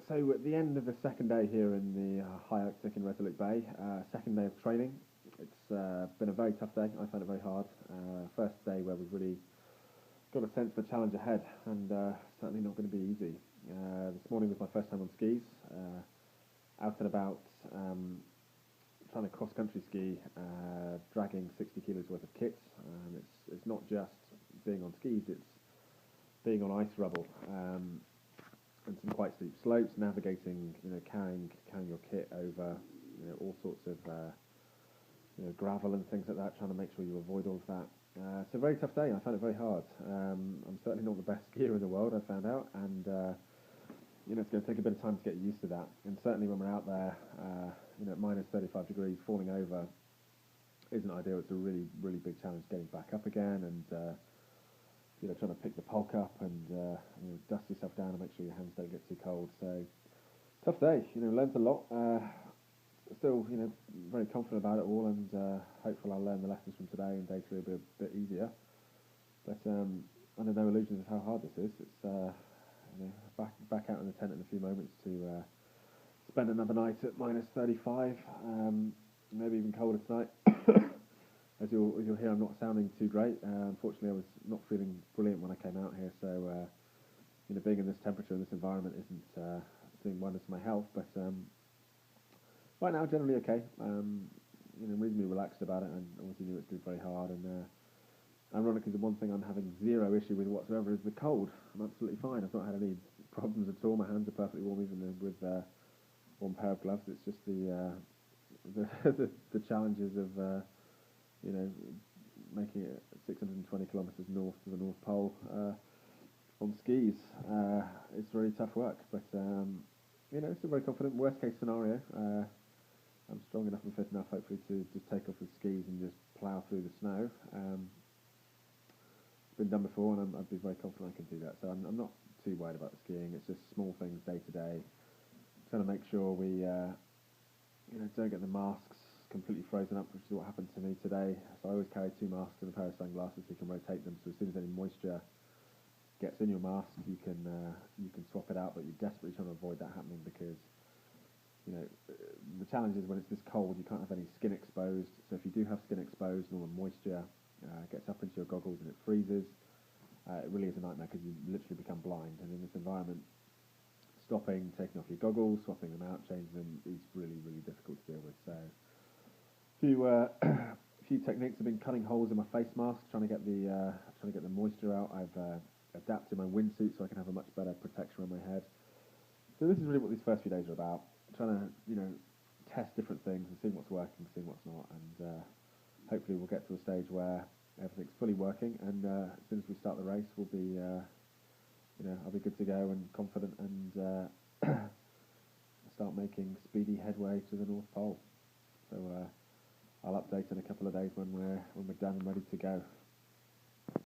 So at the end of the second day here in the High Arctic in Resolute Bay, second day of training. It's been a very tough day. I found it very hard. First day where we've really got a sense of the challenge ahead, and certainly not going to be easy. This morning was my first time on skis, out and about, trying to cross-country ski, dragging 60 kilos worth of kit. It's not just being on skis; it's being on ice rubble. And some quite steep slopes, navigating, carrying your kit over, all sorts of, gravel and things like that, trying to make sure you avoid all of that. It's a very tough day. I found it very hard. I'm certainly not the best skier in the world, I found out, and it's going to take a bit of time to get used to that. And certainly when we're out there, at minus 35 degrees, falling over isn't ideal. It's a really, really big challenge getting back up again, and trying to pick the polk up and dust yourself down and make sure your hands don't get too cold. So tough day. Learned a lot. Still, very confident about it all, and hopeful I'll learn the lessons from today and day three will be a bit easier. But under no illusions of how hard this is. It's back out in the tent in a few moments to spend another night at minus 35, maybe even colder tonight. As you'll hear, I'm not sounding too great. Unfortunately, I was not feeling brilliant when I came out here, so being in this temperature and this environment isn't doing wonders for my health. But right now, generally okay. Reasonably relaxed about it, and obviously knew it's going to be very hard. And ironically, the one thing I'm having zero issue with whatsoever is the cold. I'm absolutely fine. I've not had any problems at all. My hands are perfectly warm, even with one pair of gloves. It's just the challenges of making it 620 kilometres north to the North Pole on skis. It's really tough work, but still very confident. Worst case scenario, I'm strong enough and fit enough, hopefully, to just take off with skis and just plough through the snow. It's been done before, and I'd be very confident I can do that. So I'm not too worried about the skiing. It's just small things day to day, trying to make sure we don't get the masks completely frozen up, which is what happened to me today. So I always carry two masks and a pair of sunglasses so you can rotate them. So as soon as any moisture gets in your mask, you can swap it out. But you're desperately trying to avoid that happening because the challenge is when it's this cold, you can't have any skin exposed. So if you do have skin exposed and all the moisture gets up into your goggles and it freezes, it really is a nightmare because you literally become blind. And in this environment, stopping, taking off your goggles, swapping them out, changing them is really, really difficult to deal with. So few techniques. I've been cutting holes in my face mask, trying to get the moisture out. I've adapted my windsuit so I can have a much better protection around my head. So this is really what these first few days are about. Trying to test different things and seeing what's working, seeing what's not, and hopefully we'll get to a stage where everything's fully working. And as soon as we start the race, we'll be I'll be good to go and confident and start making speedy headway to the North Pole. So I'll update in a couple of days when we're done and ready to go.